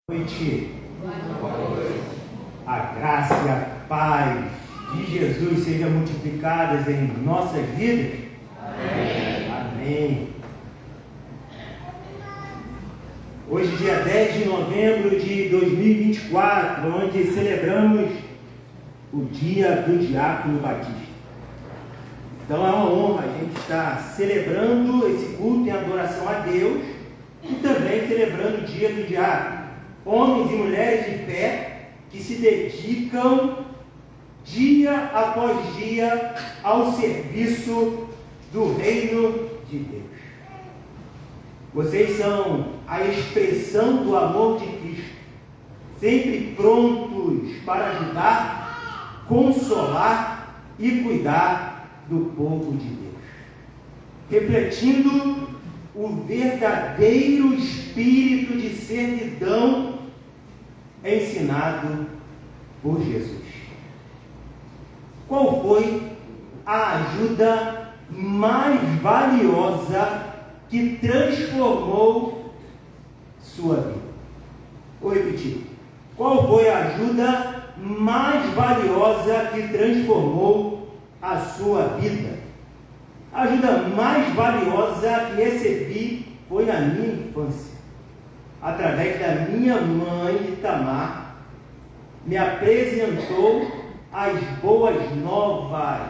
Noite. A graça e a paz de Jesus sejam multiplicadas em nossas vidas. Amém. Amém. Hoje, dia 10 de novembro de 2024, onde celebramos o dia do Diácono Batista. Então é uma honra a gente estar celebrando esse culto em adoração a Deus e também celebrando o dia do Diácono. Homens e mulheres de fé que se dedicam dia após dia ao serviço do reino de Deus. Vocês são a expressão do amor de Cristo, sempre prontos para ajudar, consolar e cuidar do povo de Deus, refletindo o verdadeiro espírito de servidão ensinado por Jesus. Qual foi a ajuda mais valiosa que transformou sua vida? Vou repetir. Qual foi a ajuda mais valiosa que transformou a sua vida? A ajuda mais valiosa que recebi foi na minha infância, através da minha mãe Itamar, me apresentou as boas novas.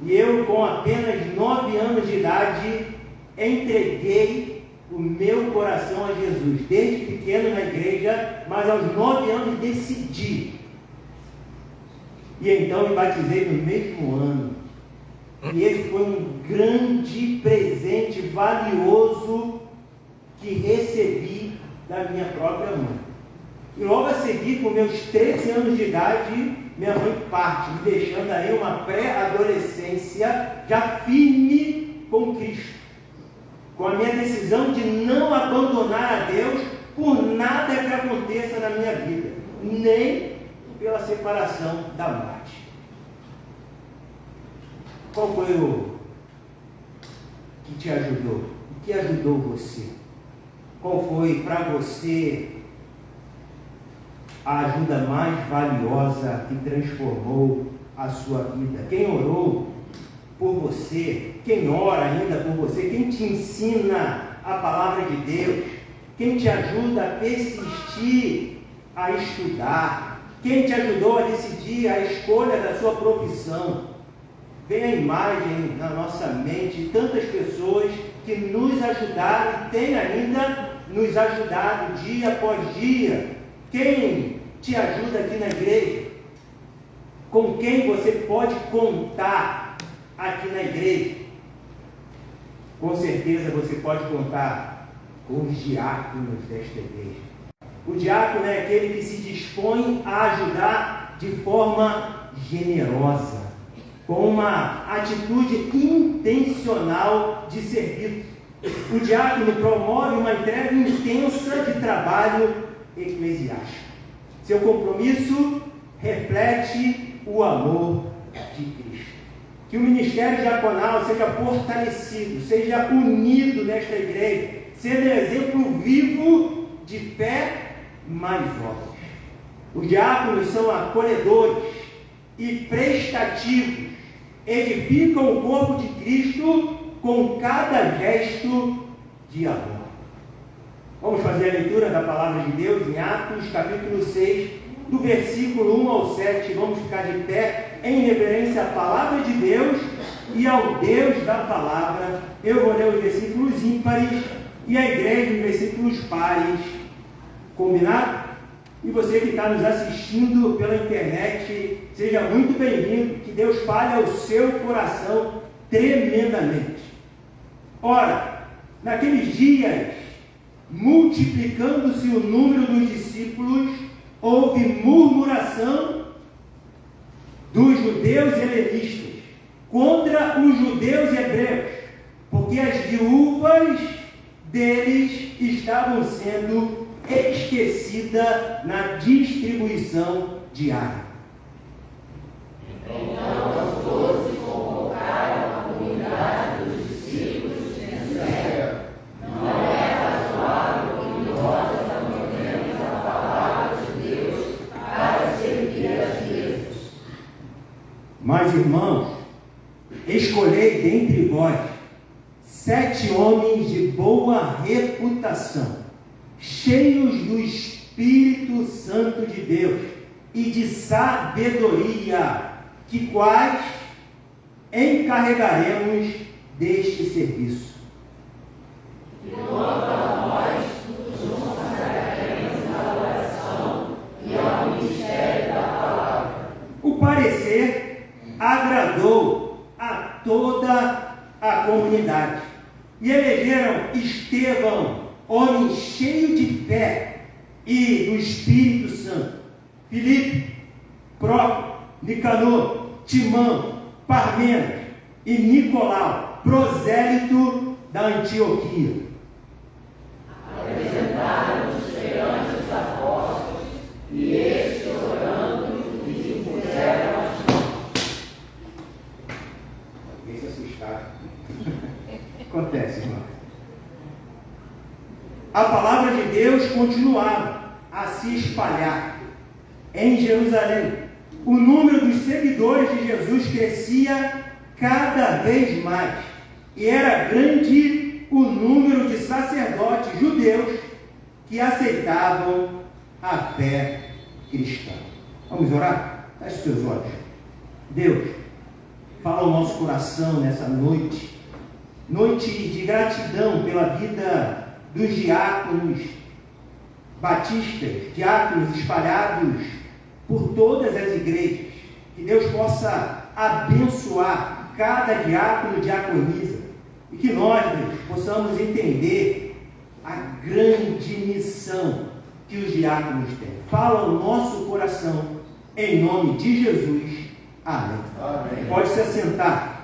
E eu, com apenas 9 anos de idade, entreguei o meu coração a Jesus. Desde pequeno na igreja, mas aos 9 anos decidi. E então me batizei no mesmo ano. E esse foi um grande presente valioso que recebi da minha própria mãe. E logo a seguir, com meus 13 anos de idade, minha mãe parte, me deixando aí uma pré-adolescência já firme com Cristo, com a minha decisão de não abandonar a Deus por nada que aconteça na minha vida, nem pela separação da morte. Qual foi o que te ajudou? O que ajudou você? Qual foi para você a ajuda mais valiosa que transformou a sua vida? Quem orou por você? Quem ora ainda por você? Quem te ensina a palavra de Deus? Quem te ajuda a persistir a estudar? Quem te ajudou a decidir a escolha da sua profissão? Vem a imagem na nossa mente, tantas pessoas que nos ajudaram e têm ainda nos ajudado dia após dia. Quem te ajuda aqui na igreja? Com quem você pode contar aqui na igreja? Com certeza você pode contar com os diáconos desta igreja. O diácono é aquele que se dispõe a ajudar de forma generosa, com uma atitude intencional de servir. O diácono promove uma entrega intensa de trabalho eclesiástico. Seu compromisso reflete o amor de Cristo. Que o ministério diaconal seja fortalecido, seja unido nesta igreja, sendo exemplo vivo de fé mais obras. Os diáconos são acolhedores e prestativos, edificam o corpo de Cristo com cada gesto de amor. Vamos fazer a leitura da palavra de Deus em Atos, capítulo 6, do versículo 1 ao 7. Vamos ficar de pé em reverência à palavra de Deus e ao Deus da palavra. Eu vou ler os versículos ímpares e a igreja os versículos pares. Combinado? E você que está nos assistindo pela internet, seja muito bem-vindo, que Deus fale ao seu coração tremendamente. Ora, naqueles dias, multiplicando-se o número dos discípulos, houve murmuração dos judeus helenistas contra os judeus hebreus, porque as viúvas deles estavam sendo esquecidas na distribuição diária. Então os 12 convocaram a comunidade dos discípulos e disseram: não é razoável que nós abandonemos a Mas, irmãos, escolhei dentre vós 7 homens de boa reputação, cheios do Espírito Santo de Deus e de sabedoria, que quais encarregaremos deste serviço. E quanto a nós, nos consagraremos à oração e ao ministério da palavra. O parecer agradou a toda a comunidade e elegeram Estevão, homem cheio de fé e do Espírito Santo, Filipe, Próprio, Nicanor, Timão, Parmenas e Nicolau, prosélito da Antioquia. Apresentaram-nos perante os apóstolos, e estes, orando, lhes impuseram as mãos. Alguém se assustaram. Acontece, irmão. A palavra de Deus continuava a se espalhar em Jerusalém. O número dos seguidores de Jesus crescia cada vez mais, e era grande o número de sacerdotes judeus que aceitavam a fé cristã. Vamos orar? Feche seus olhos. Deus, fala ao nosso coração nessa noite de gratidão pela vida dos diáconos batistas, diáconos espalhados por todas as igrejas. Que Deus possa abençoar cada diácono e diaconisa, e que nós, Deus, possamos entender a grande missão que os diáconos têm. Fala ao nosso coração, em nome de Jesus. Amém. Amém. Pode se assentar.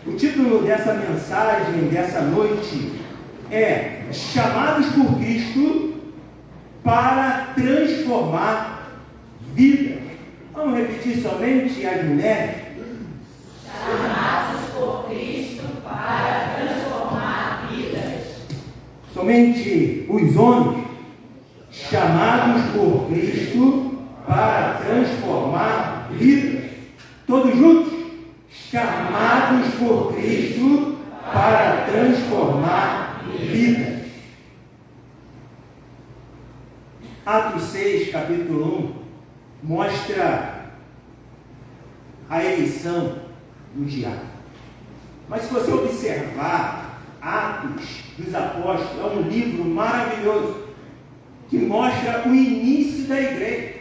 O título dessa mensagem, dessa noite, é Chamados por Cristo para transformar vidas. Vamos repetir somente as mulheres? Chamados por Cristo para transformar vidas. Somente os homens? Chamados por Cristo para transformar vidas. Todos juntos? Chamados por Cristo para transformar vidas. Atos 6, capítulo 1, mostra a eleição dos diáconos. Mas se você observar Atos dos Apóstolos, é um livro maravilhoso, que mostra o início da igreja.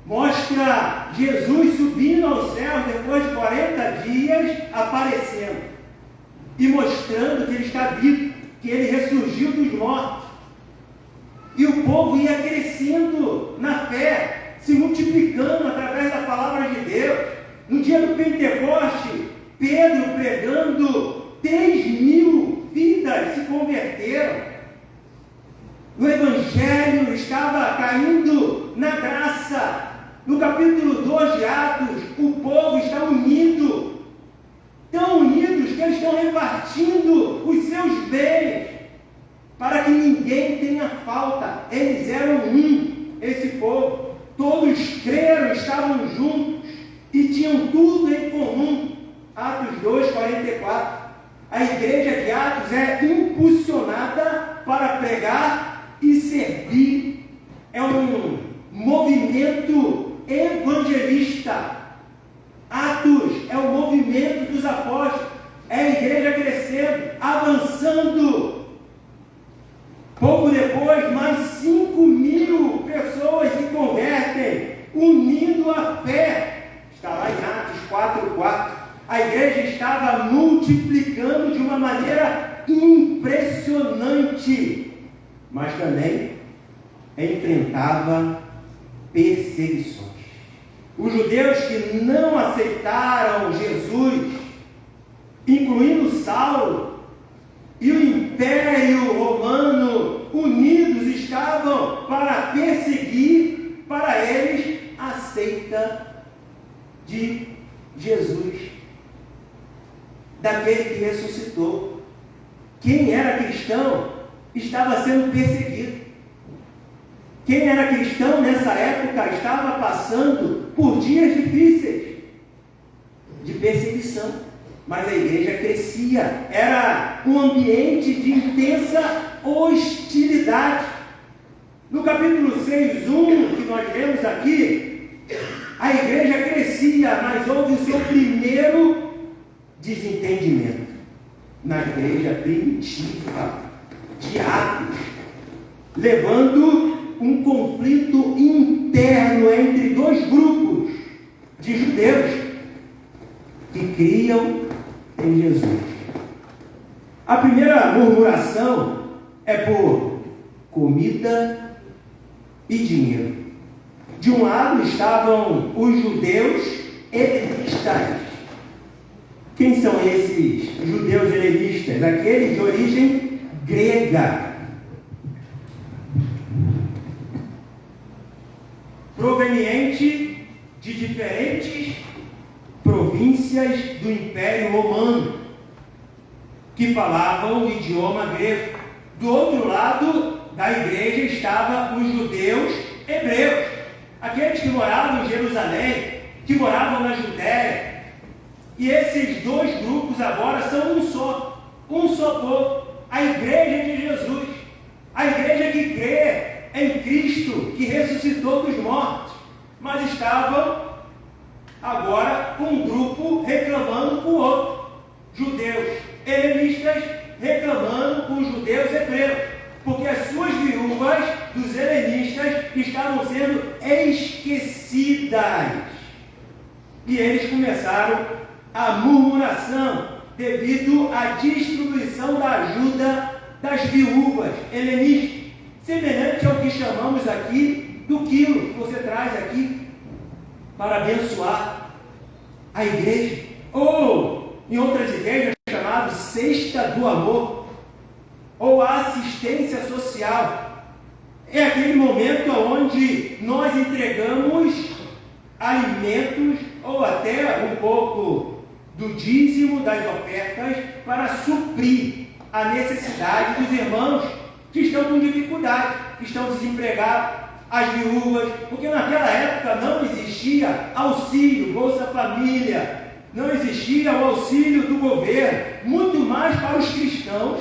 Mostra Jesus subindo aos céus depois de 40 dias, aparecendo e mostrando que ele está vivo, que ele ressurgiu dos mortos. E o povo ia crescendo na fé, se multiplicando através da palavra de Deus. No dia do Pentecoste, Pedro pregando, 3.000 vidas se converteram. O Evangelho estava caindo na graça. No capítulo 2 de Atos, o povo está unido, tão unidos que eles estão repartindo os seus bens, para que ninguém tenha falta. Eles eram um, esse povo. Todos creram, estavam juntos e tinham tudo em comum. Atos 2, 44. A igreja de Atos é impulsionada para pregar e servir. É um movimento evangelista. Atos é o movimento dos apóstolos. É a igreja crescendo, avançando. Pouco depois, mais 5.000 pessoas se convertem, unindo a fé. Está lá em Atos 4:4. A igreja estava multiplicando de uma maneira impressionante, mas também enfrentava perseguições. Os judeus que não aceitaram Jesus, incluindo Saulo, e o Império Romano, unidos estavam para perseguir para eles a seita de Jesus, daquele que ressuscitou. Quem era cristão estava sendo perseguido. Quem era cristão nessa época estava passando por dias difíceis. de perseguição, mas a igreja crescia, era um ambiente de intensa hostilidade. No capítulo 6:1, que nós lemos aqui, a igreja crescia, mas houve o seu primeiro desentendimento na igreja primitiva de Atos, levando um conflito interno entre dois grupos de judeus que criam em Jesus. A primeira murmuração é por comida e dinheiro. De um lado estavam os judeus helenistas. Quem são esses judeus helenistas? Aqueles de origem grega, proveniente de diferentes províncias do Império Romano, que falavam o idioma grego. Do outro lado da igreja estavam os judeus hebreus, aqueles que moravam em Jerusalém, que moravam na Judéia. E esses dois grupos agora são um só povo, a igreja de Jesus, a igreja que crê em Cristo, que ressuscitou dos mortos, mas estavam agora um grupo reclamando com o outro, judeus helenistas reclamando com os judeus hebreus, porque as suas viúvas dos helenistas estavam sendo esquecidas. E eles começaram a murmuração devido à distribuição da ajuda das viúvas helenistas, semelhante ao que chamamos aqui do quilo que você traz aqui para abençoar a igreja, ou em outras igrejas chamado cesta do amor, ou assistência social. É aquele momento onde nós entregamos alimentos ou até um pouco do dízimo das ofertas para suprir a necessidade dos irmãos que estão com dificuldade, que estão desempregados, as viúvas, porque naquela época não existia auxílio, Bolsa Família, não existia o auxílio do governo, muito mais para os cristãos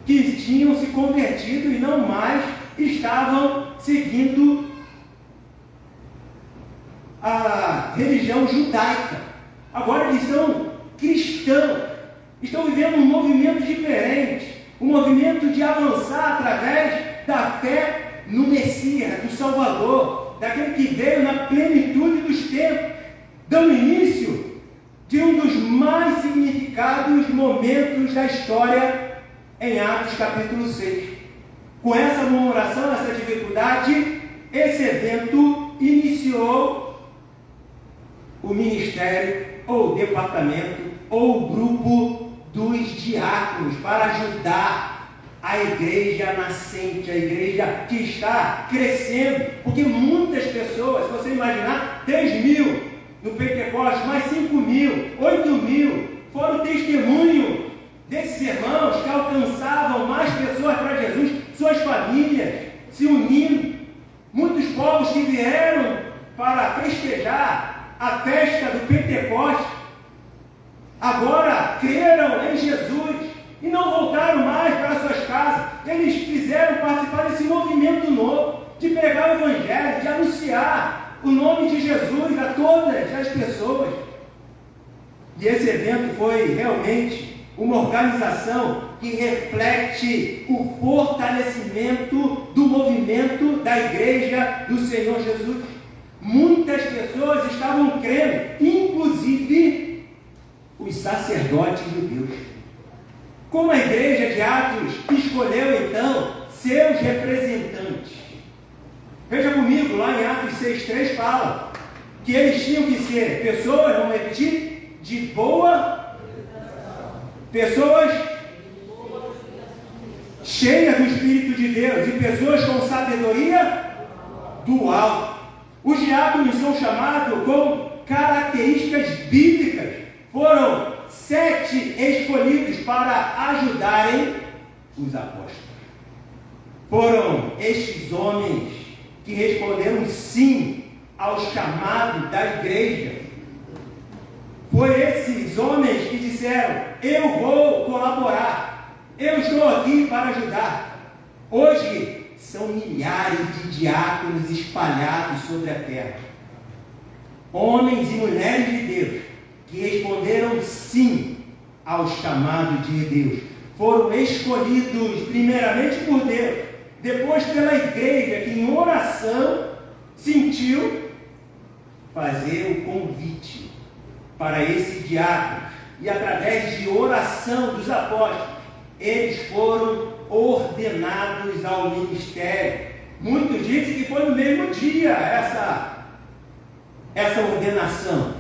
que tinham se convertido e não mais estavam seguindo a religião judaica. Agora eles são cristãos, estão vivendo um movimento diferente, um movimento de avançar através da fé no Messias, do Salvador, daquele que veio na plenitude dos tempos, dando início de um dos mais significados momentos da história em Atos capítulo 6. Com essa murmuração, essa dificuldade, esse evento iniciou o ministério, ou o departamento, ou o grupo dos diáconos, para ajudar a igreja nascente, a igreja que está crescendo, porque muitas pessoas, se você imaginar, 3.000 no Pentecostes, mais 5.000, 8.000, foram testemunho desses irmãos que alcançavam mais pessoas para Jesus, suas famílias se unindo, muitos povos que vieram para festejar a festa do Pentecostes, agora creram em Jesus e não voltaram mais para suas casas. Eles quiseram participar desse movimento novo, de pregar o Evangelho, de anunciar o nome de Jesus a todas as pessoas. E esse evento foi realmente uma organização que reflete o fortalecimento do movimento da igreja do Senhor Jesus. Muitas pessoas estavam crendo, inclusive os sacerdotes judeus. Como a igreja de Atos escolheu então seus representantes? Veja comigo, lá em Atos 6,3 fala que eles tinham que ser pessoas, vamos repetir, de boa, pessoas cheias do Espírito de Deus e pessoas com sabedoria do alto. Os diáconos são chamados com características bíblicas. Foram 7 escolhidos para ajudarem os apóstolos. Foram estes homens que responderam sim ao chamado da igreja. Foi esses homens que disseram: eu vou colaborar, eu estou aqui para ajudar. Hoje são milhares de diáconos espalhados sobre a terra. Homens e mulheres de Deus que responderam sim ao chamado de Deus. Foram escolhidos primeiramente por Deus, depois pela igreja, que em oração sentiu fazer o convite para esse diácono. E através de oração dos apóstolos, eles foram ordenados ao ministério. Muitos dizem que foi no mesmo dia essa ordenação,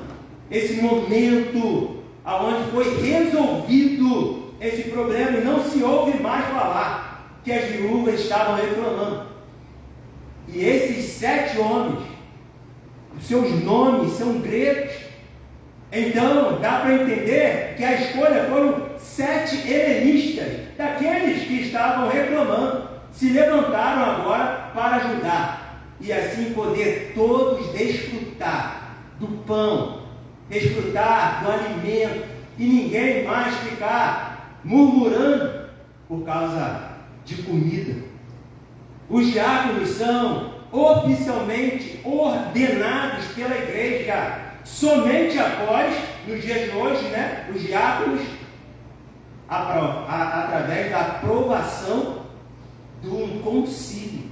esse momento onde foi resolvido esse problema, e não se ouve mais falar que as viúvas estavam reclamando. E esses 7 homens, os seus nomes são gregos, então dá para entender que a escolha foram 7 helenistas, daqueles que estavam reclamando, se levantaram agora para ajudar, e assim poder todos desfrutar do pão, desfrutar do alimento, e ninguém mais ficar murmurando por causa de comida. Os diáconos são oficialmente ordenados pela igreja somente após, nos dias de hoje, os diáconos, através da aprovação de um concílio.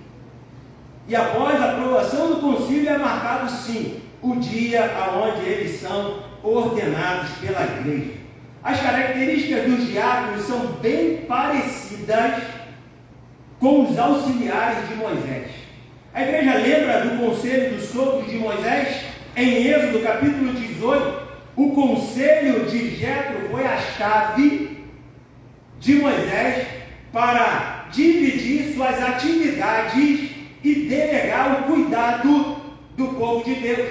E após a aprovação do concílio é marcado sim o dia aonde eles são ordenados pela igreja. As características dos diáconos são bem parecidas com os auxiliares de Moisés. A igreja lembra do conselho dos sogros de Moisés? Em Êxodo capítulo 18, o conselho de Jetro foi a chave de Moisés para dividir suas atividades e delegar o cuidado do povo de Deus.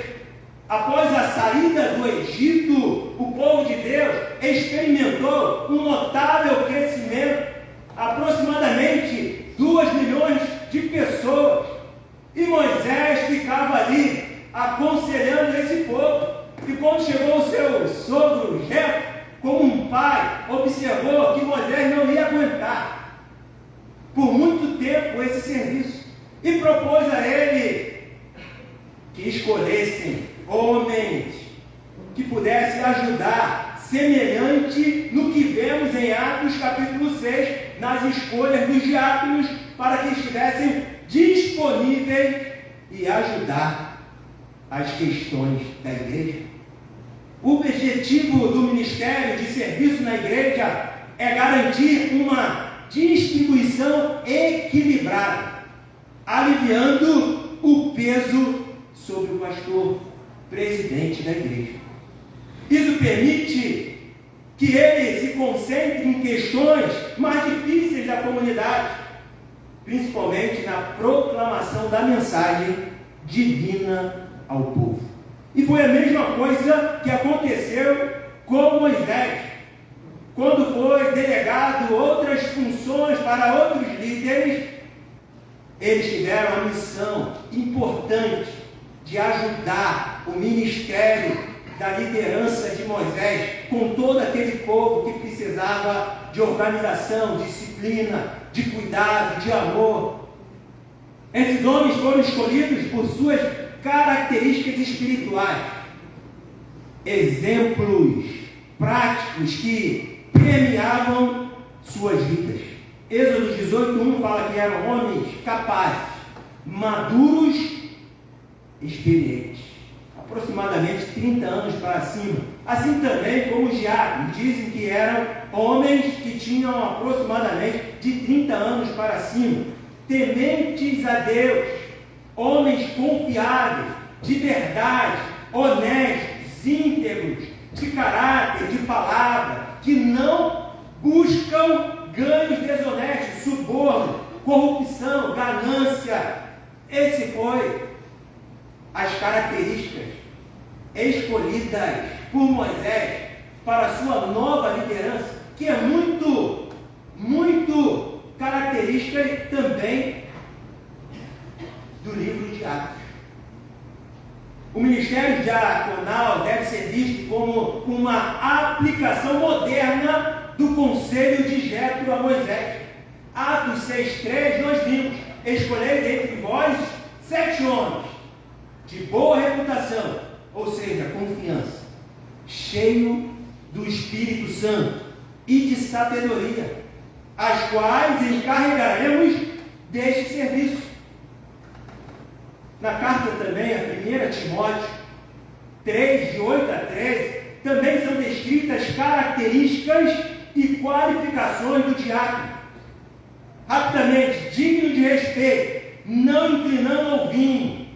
Após a saída do Egito, o povo de Deus experimentou um notável crescimento, aproximadamente 2 milhões de pessoas. E Moisés ficava ali aconselhando esse povo. E quando chegou o seu sogro Jetro, como um pai, observou que Moisés não ia aguentar por muito tempo esse serviço, e propôs a ele que escolhessem homens que pudessem ajudar, semelhante no que vemos em Atos capítulo 6, nas escolhas dos diáconos, para que estivessem disponíveis e ajudar as questões da igreja. O objetivo do ministério de serviço na igreja é garantir uma distribuição equilibrada, aliviando o peso sobre o pastor, presidente da igreja. Isso permite que ele se concentre em questões mais difíceis da comunidade, principalmente na proclamação da mensagem divina ao povo. E foi a mesma coisa que aconteceu com Moisés. Quando foi delegado outras funções para outros líderes, eles tiveram a missão importante de ajudar o ministério da liderança de Moisés com todo aquele povo que precisava de organização, disciplina, de cuidado, de amor. Esses homens foram escolhidos por suas características espirituais, exemplos práticos que permeavam suas vidas. Êxodo 18:1 fala que eram homens capazes, maduros, experientes, aproximadamente 30 anos para cima. Assim também como os diáconos, dizem que eram homens que tinham aproximadamente de 30 anos para cima, tementes a Deus, homens confiáveis, de verdade, honestos, íntegros, de caráter, de palavra, que não buscam ganhos desonestos, suborno, corrupção, ganância. Esse foi as características escolhidas por Moisés para a sua nova liderança, que é muito característica também do livro de Atos. O ministério diaconal deve ser visto como uma aplicação moderna do conselho de Jétro a Moisés. Atos 6,3 nós vimos: escolhei dentre vós 7 homens de boa reputação, ou seja, confiança, cheio do Espírito Santo e de sabedoria, as quais encarregaremos deste serviço. Na carta também, a 1 Timóteo 3, de 8 a 13, também são descritas características e qualificações do diácono. Rapidamente: digno de respeito, não inclinando ao vinho,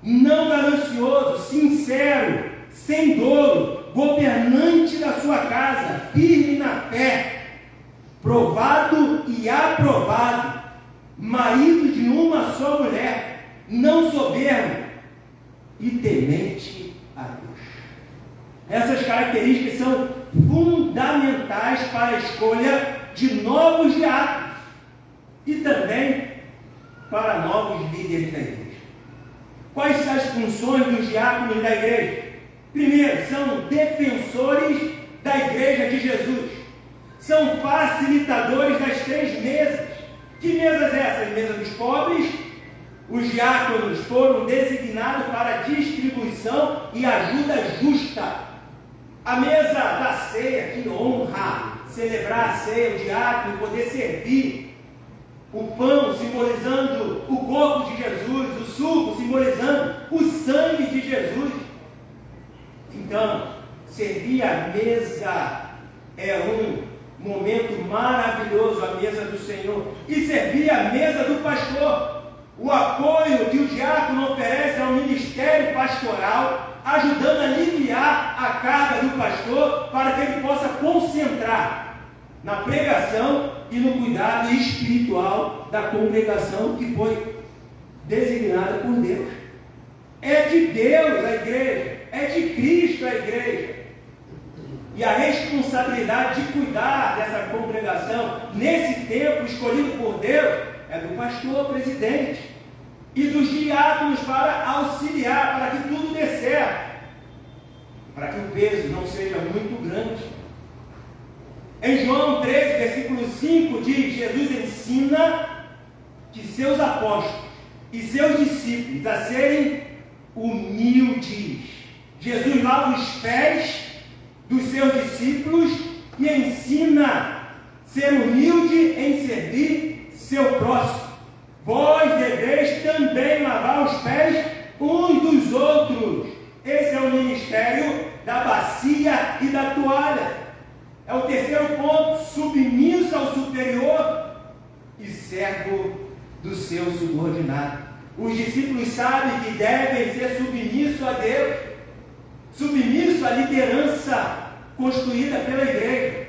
não ganancioso, sincero, sem dolo, governante da sua casa, firme na fé, provado e aprovado, marido de uma só mulher, não soberbo e temente a Deus. Essas características são fundamentais para a escolha de novos diáconos e também para novos líderes da igreja. Quais são as funções dos diáconos da igreja? Primeiro, são defensores da igreja de Jesus. São facilitadores das 3 mesas. Que mesas essas? Mesa dos pobres. Os diáconos foram designados para distribuição e ajuda justa. A mesa da ceia, que honra celebrar a ceia, o diácono poder servir. O pão simbolizando o corpo de Jesus, o suco simbolizando o sangue de Jesus. Então, servir a mesa é um momento maravilhoso, a mesa do Senhor. E servir a mesa do pastor. O apoio que o diácono oferece ao ministério pastoral, ajudando a aliviar a carga do pastor para que ele possa concentrar na pregação e no cuidado espiritual da congregação que foi designada por Deus. É de Deus a igreja, é de Cristo a igreja. E a responsabilidade de cuidar dessa congregação nesse tempo escolhido por Deus é do pastor presidente e dos diáconos para auxiliar, para que tudo dê certo, para que o peso não seja muito grande. Em João 13, versículo 5 diz: Jesus ensina que seus apóstolos e seus discípulos a serem humildes. Jesus lava os pés dos seus discípulos e ensina a ser humilde em servir seu próximo. Vós deveis também lavar os pés uns dos outros. Esse é o ministério da bacia e da toalha. É o terceiro ponto: submisso ao superior e servo do seu subordinado. Os discípulos sabem que devem ser submissos a Deus, submissos à liderança construída pela igreja.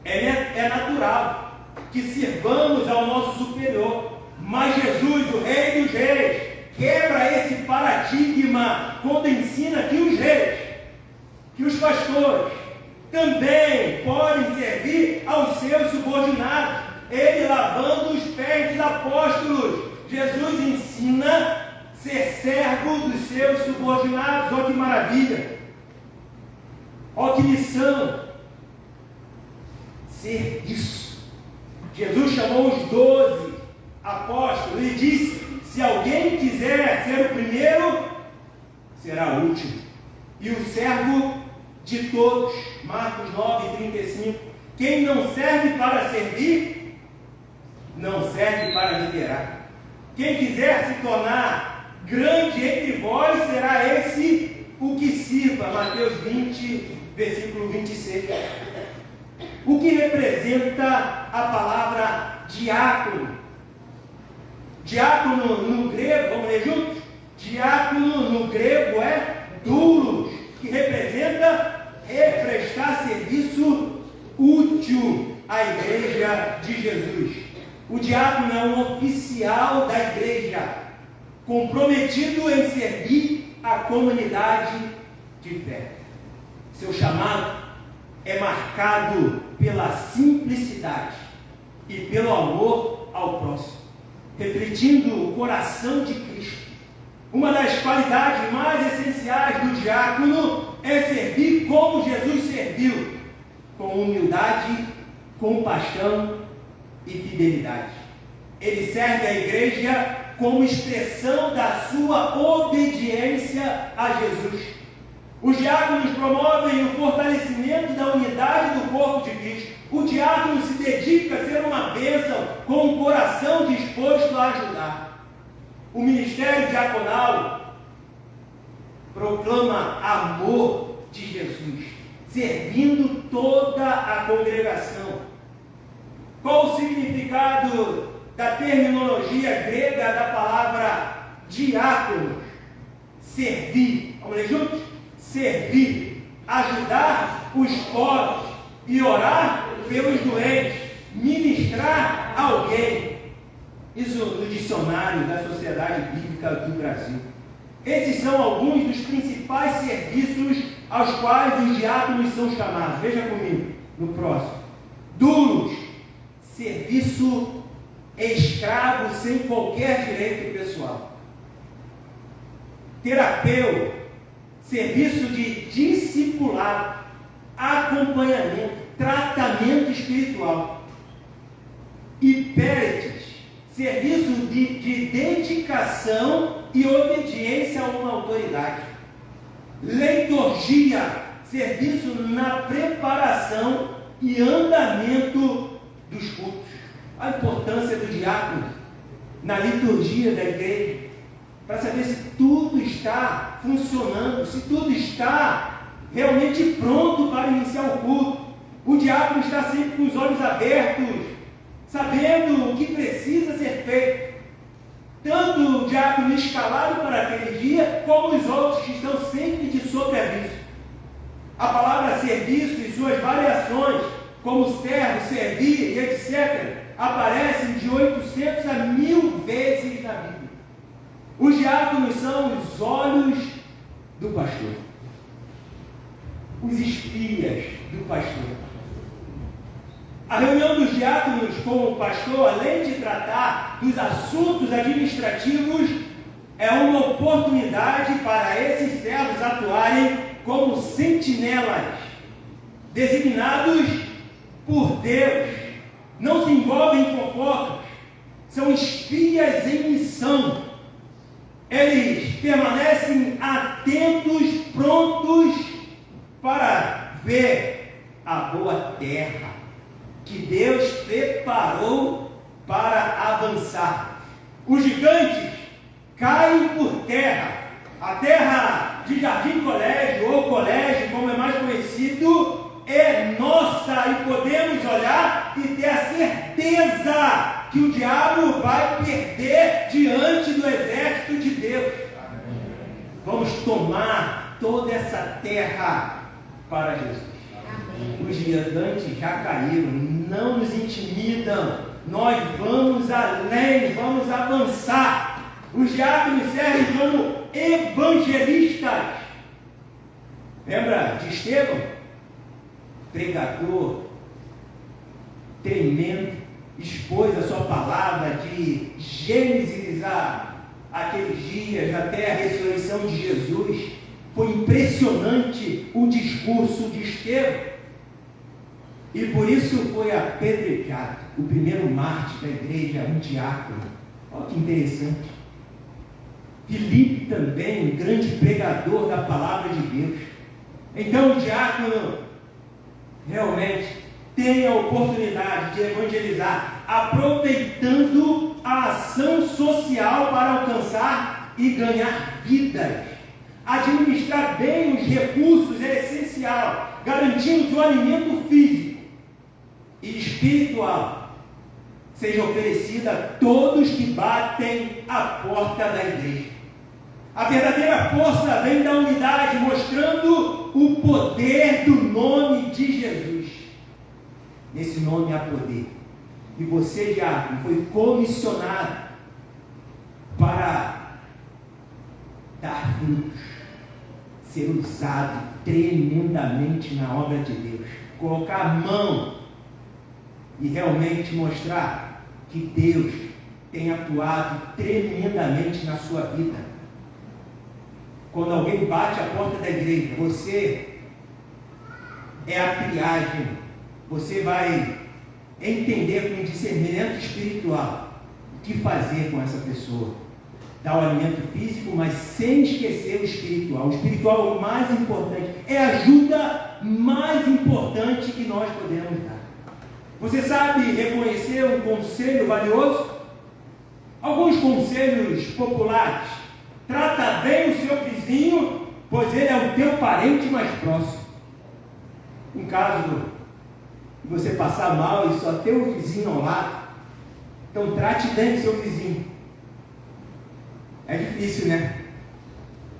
É natural que sirvamos ao nosso superior, mas Jesus, o Rei dos Reis, quebra esse paradigma quando ensina que os reis, que os pastores também podem servir aos seus subordinados, ele lavando os pés dos apóstolos. Jesus ensina a ser servo dos seus subordinados. Olha que maravilha, olha que missão, serviço. Jesus chamou os 12 apóstolos e disse: se alguém quiser ser o primeiro, será o último e o servo de todos. Marcos 9:35. Quem não serve para servir, não serve para liderar. Quem quiser se tornar grande entre vós, será esse o que sirva. Mateus 20, versículo 26. O que representa a palavra diácono? Diácono no grego, vamos ler juntos? Diácono no grego é doulos, que representa prestar serviço útil à igreja de Jesus. O diácono é um oficial da igreja, comprometido em servir a comunidade de fé. Seu chamado é marcado pela simplicidade e pelo amor ao próximo, refletindo o coração de Cristo Uma das qualidades mais essenciais do diácono é servir como Jesus serviu, com humildade, compaixão e fidelidade. Ele serve a igreja como expressão da sua obediência a Jesus. Os diáconos promovem o fortalecimento da unidade do corpo de Cristo. O diácono se dedica a ser uma bênção com um coração disposto a ajudar. O ministério diaconal proclama amor de Jesus, servindo toda a congregação. Qual o significado da terminologia grega da palavra diácono? Servir. Vamos ler juntos? Servir, ajudar os pobres e orar pelos doentes, ministrar a alguém. Isso no dicionário da Sociedade Bíblica do Brasil. Esses são alguns dos principais serviços aos quais os diáconos são chamados. Veja comigo no próximo. Dulos, serviço escravo sem qualquer direito pessoal. Terapeuta, serviço de discipulado, acompanhamento, tratamento espiritual. Hipérites, serviço de dedicação e obediência a uma autoridade. Leiturgia, serviço na preparação e andamento dos cultos. A importância do diácono na liturgia da igreja, para saber se tudo está funcionando, se tudo está realmente pronto para iniciar o culto. O diácono está sempre com os olhos abertos, sabendo o que precisa ser feito. Tanto o diácono escalado para aquele dia, como os outros que estão sempre de sobreaviso. A palavra serviço e suas variações, como servo, servir e etc., aparecem de 800 a 1000 vezes na Bíblia. Os diáconos são os olhos do pastor, os espias do pastor. A reunião dos diáconos com o pastor, além de tratar dos assuntos administrativos, é uma oportunidade para esses servos atuarem como sentinelas, designados por Deus. Não se envolvem em fofocas, são espias em missão. Eles permanecem atentos, prontos para ver a boa terra que Deus preparou para avançar. Os gigantes caem por terra. A terra de Jardim Colégio, ou colégio, como é mais conhecido, é nossa e podemos olhar e ter a certeza que o diabo vai perder diante do exército de Deus. Vamos tomar toda essa terra para Jesus. Os gigantes já caíram, não nos intimidam. Nós vamos além, vamos avançar. Os diáconos servem como evangelistas. Lembra de Estevão? Pregador, tremendo, expôs a sua palavra de Gênesis aqueles dias até a ressurreição de Jesus. Foi impressionante o discurso de Estevão. E por isso foi apedrejado. O primeiro mártir da igreja, um diácono. Olha que interessante. Filipe também, um grande pregador da palavra de Deus. Então o diácono realmente tem a oportunidade de evangelizar, aproveitando a ação social para alcançar e ganhar vidas. Administrar bem os recursos é essencial, garantindo que o alimento físico e espiritual seja oferecido a todos que batem a porta da igreja. A verdadeira força vem da unidade, mostrando o poder do nome de Jesus. Nesse nome há poder. E você, diácono, foi comissionado para dar frutos, ser usado tremendamente na obra de Deus, colocar a mão e realmente mostrar que Deus tem atuado tremendamente na sua vida. Quando alguém bate a porta da igreja, você é a triagem. Você vai entender com discernimento espiritual o que fazer com essa pessoa. Dar o alimento físico, mas sem esquecer o espiritual. O espiritual é o mais importante. É a ajuda mais importante que nós podemos dar. Você sabe reconhecer um conselho valioso? Alguns conselhos populares. Trata bem o seu vizinho, pois ele é o teu parente mais próximo. Em caso de você passar mal e só ter o vizinho ao lado, então trate bem o seu vizinho. É difícil, né?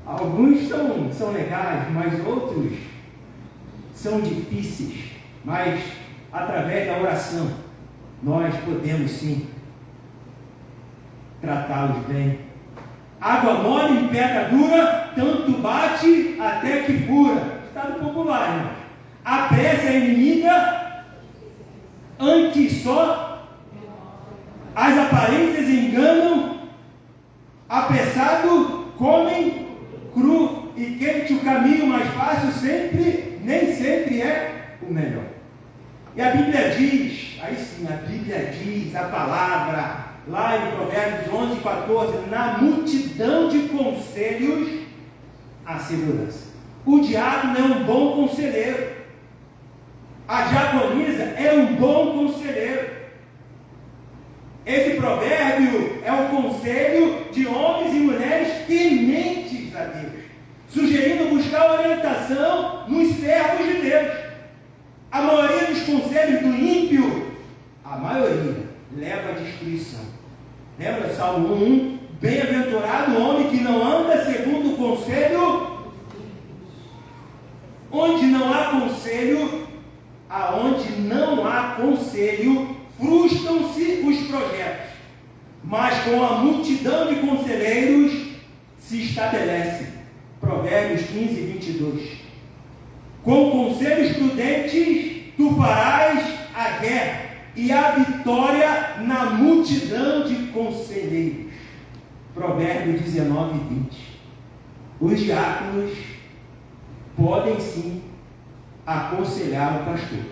Alguns são legais, mas outros são difíceis. Mas através da oração nós podemos sim tratá-los bem. Água mole em pedra dura, tanto bate até que fura. Estado popular, irmão. A pressa é inimiga, antes só as aparências enganam, apressado comem cru, e quente o caminho mais fácil nem sempre é o melhor. E a Bíblia diz, aí sim, a Bíblia diz, a palavra, lá em Provérbios 11, 14, na multidão de conselhos, há segurança. O diácono é um bom conselheiro. A diaconisa é um bom conselheiro. Esse provérbio é um conselho de homens e mulheres tementes a Deus, sugerindo buscar orientação nos servos de Deus. A maioria dos conselhos do ímpio, a maioria, leva à destruição. Lembra Salmo 1? Bem-aventurado o homem que não anda segundo o conselho. Onde não há conselho, aonde não há conselho, frustram-se os projetos, mas com a multidão de conselheiros se estabelece. Provérbios 15, 22. Com conselhos prudentes tu farás a guerra, e a vitória na multidão de conselheiros. Provérbios 19, 20. Os diáconos podem sim aconselhar o pastor.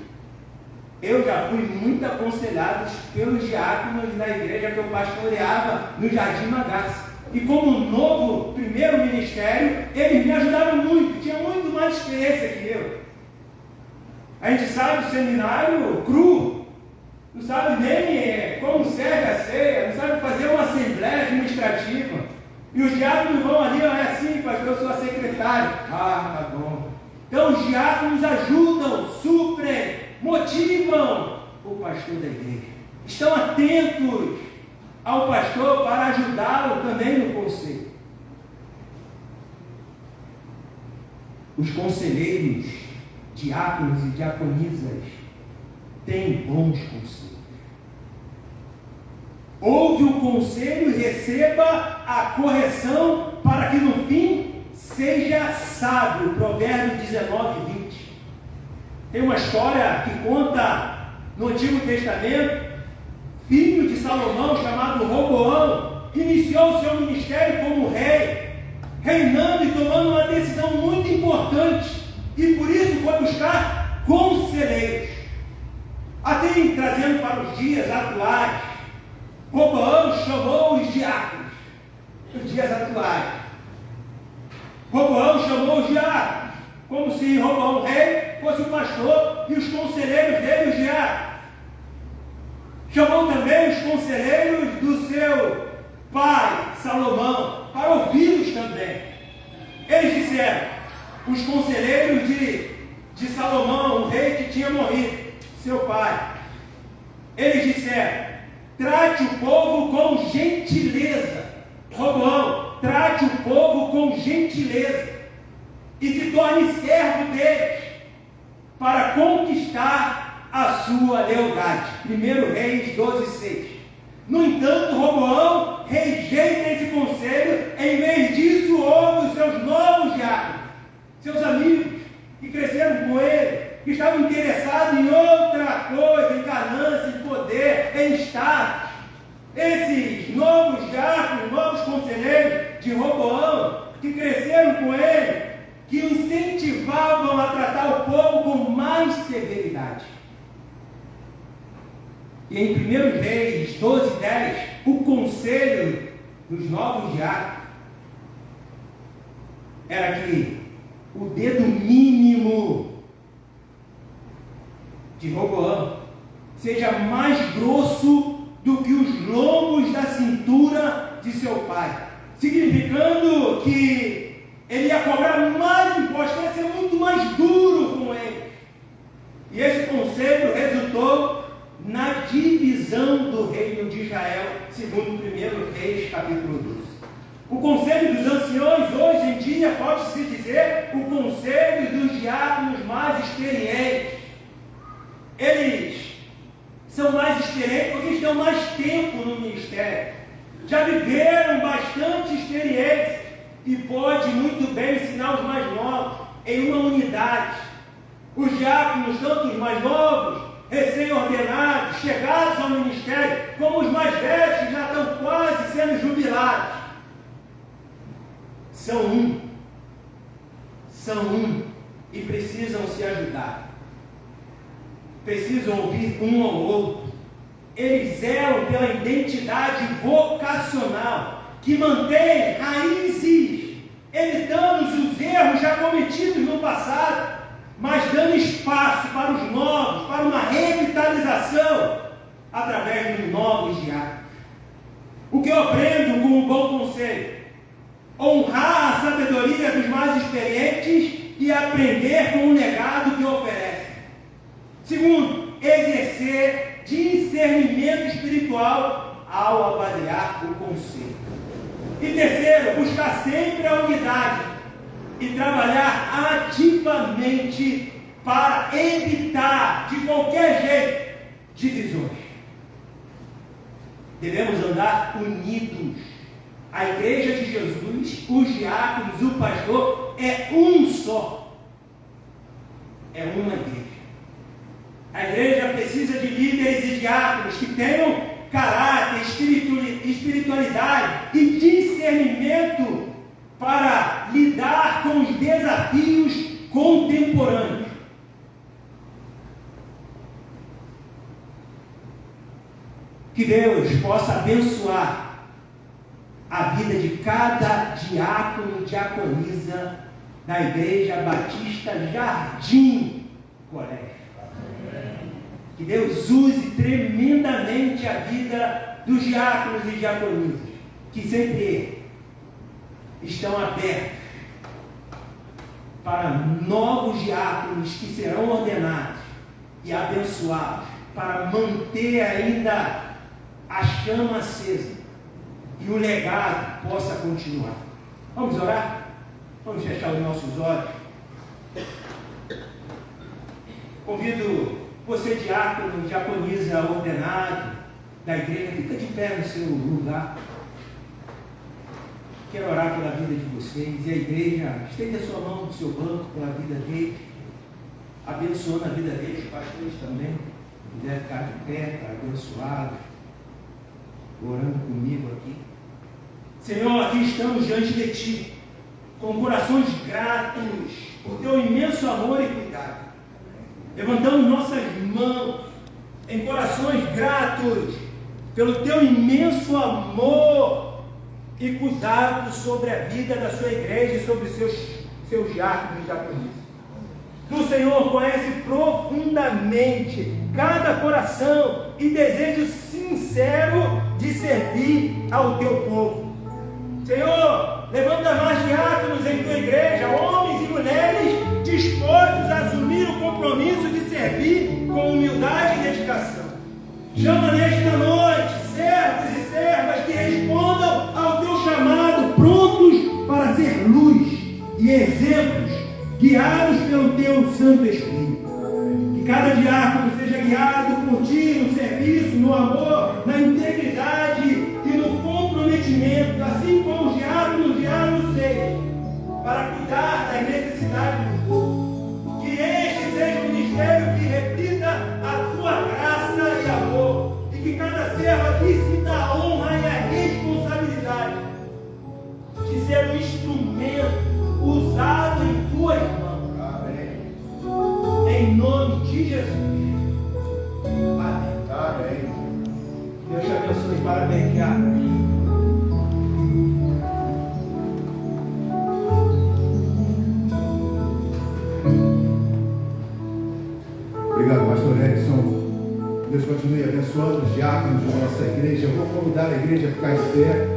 Eu já fui muito aconselhado pelos diáconos da igreja que eu pastoreava no Jardim Magassa. E como novo primeiro ministério, eles me ajudaram muito, tinha muito mais experiência que eu. A gente sai do seminário cru, não sabe nem como serve a ceia, não sabe fazer uma assembleia administrativa. E os diáconos vão ali, é assim, pastor, eu sou a secretária. Ah, tá bom. Então os diáconos ajudam, suprem, motivam o pastor da igreja. Estão atentos ao pastor para ajudá-lo também no conselho. Os conselheiros, diáconos e diaconisas, têm bons conselhos. Ouve o conselho e receba a correção para que no fim seja sábio. Provérbio 19, 20. Tem uma história que conta no Antigo Testamento. Filho de Salomão, chamado Roboão, iniciou seu ministério como rei, reinando e tomando uma decisão muito importante, e por isso foi buscar conselheiros. Até trazendo para os dias atuais, Roboão chamou os diáconos, os dias atuais. Roboão chamou os diáconos, como se Roboão rei fosse o pastor e os conselheiros dele os diáconos. Chamou também os conselheiros do seu pai, Salomão, para ouvi-los também. Eles disseram, os conselheiros de Salomão, o rei que tinha morrido, seu pai, eles disseram, trate o povo com gentileza. Roboão, trate o povo com gentileza e se torne servo deles para conquistar a sua lealdade. 1 Reis 12, 6. No entanto, Roboão rejeita esse conselho. Em vez disso, ouve os seus novos diáconos, seus amigos, que cresceram com ele, que estavam interessados em outra coisa, em ganância, em poder, em status. Esses novos diáconos, novos conselheiros de Roboão, que cresceram com ele, que o incentivavam a tratar o povo com mais severidade. E em 1 Reis 12:10, o conselho dos novos diáconos era que o dedo mínimo de Roboão seja mais grosso do que os lombos da cintura de seu pai, significando que ele ia cobrar mais impostos, ia ser muito mais duro com ele. E esse conselho resultou na divisão do reino de Israel, segundo 1 Reis, capítulo 12. O conselho dos anciões, hoje em dia, pode-se dizer o conselho dos diáconos mais experientes. Eles são mais experientes porque estão mais tempo no ministério. Já viveram bastante experiência e pode muito bem ensinar os mais novos em uma unidade. Os diáconos, tanto os mais novos, recém-ordenados, chegados ao ministério, como os mais velhos que já estão quase sendo jubilados. São um e precisam se ajudar. Precisam ouvir um ao outro. Eles zelam pela identidade vocacional que mantém raízes, evitando os erros já cometidos no passado, mas dando espaço para os novos, para uma revitalização através dos novos diáconos. O que eu aprendo com um bom conselho? Honrar a sabedoria dos mais experientes e aprender com o legado que oferece. Segundo, exercer discernimento espiritual ao avaliar o conselho. E terceiro, buscar sempre a unidade e trabalhar ativamente para evitar, de qualquer jeito, divisões. Devemos andar unidos. A igreja de Jesus, os diáconos, o pastor, é um só. É uma igreja. A igreja precisa de líderes e diáconos que tenham caráter, espiritualidade e discernimento para lidar com os desafios contemporâneos. Que Deus possa abençoar a vida de cada diácono e diaconisa da Igreja Batista Jardim Colégio. Que Deus use tremendamente a vida dos diáconos e diaconisas, que sempre estão abertos para novos diáconos que serão ordenados e abençoados, para manter ainda a chama acesa e o legado possa continuar. Vamos orar? Vamos fechar os nossos olhos. Convido você, diácono, diaconisa ordenado da igreja, fica de pé no seu lugar. Quero orar pela vida de vocês e a igreja, estende a sua mão no seu banco pela vida deles, abençoando a vida deles, os pastores também, se quiser ficar de pé, abençoado, orando comigo aqui. Senhor, aqui estamos diante de Ti, com corações gratos por Teu imenso amor e cuidado. Levantamos nossas mãos em corações gratos pelo Teu imenso amor e cuidado sobre a vida da Sua igreja e sobre seus diáconos e diaconisas. Tu, Senhor, conhece profundamente cada coração e desejo sincero de servir ao Teu povo. Senhor, levanta mais diáconos em Tua igreja, homens e mulheres dispostos a assumir o compromisso de servir com humildade e dedicação. Chama nesta noite servos e servas que respondam ao Teu chamado, prontos para ser luz e exemplos, guiados pelo Teu Santo Espírito. Que cada diácono seja guiado por Ti no serviço, no amor, na integridade e no comprometimento, assim como os diáconos sejam, para cuidar das necessidades do povo. Que este seja um ministério que reflita a Tua graça e amor, e que cada servo aqui sinta a honra e a responsabilidade de ser um instrumento usado em tuas mãos. Em nome de Jesus. Amém. Deus te abençoe. Parabéns, Tiago. Obrigado, pastor Edson. Deus continue abençoando os diáconos de nossa igreja. Eu vou convidar a igreja a ficar de pé.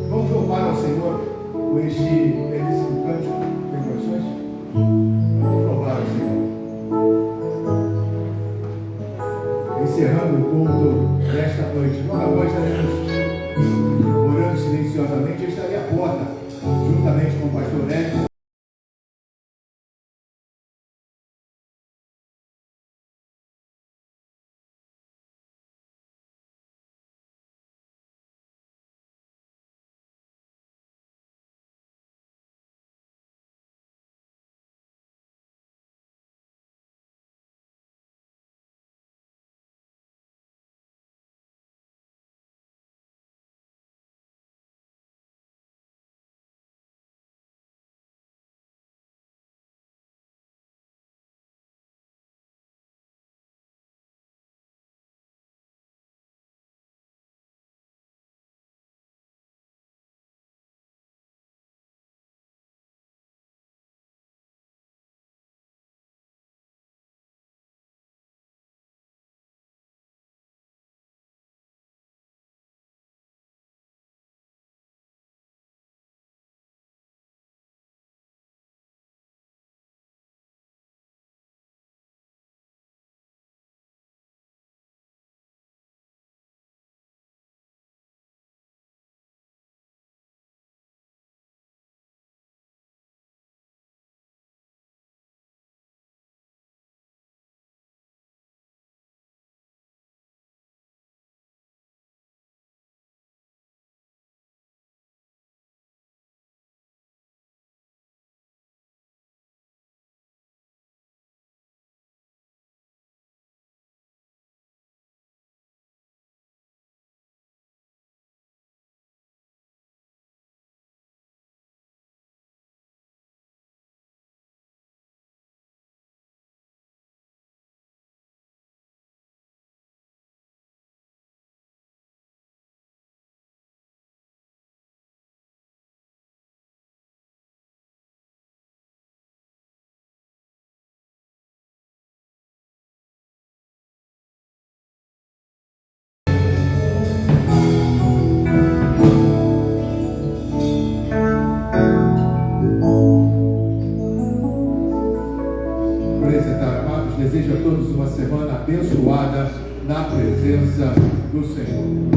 Vamos louvar ao Senhor com este belíssimo cântico. Tem condições? Vamos louvar ao Senhor. Encerrando o culto desta noite. Logo após estaremos orando silenciosamente. Eu estarei à porta, juntamente com o pastor Edson. Desejo a todos uma semana abençoada na presença do Senhor.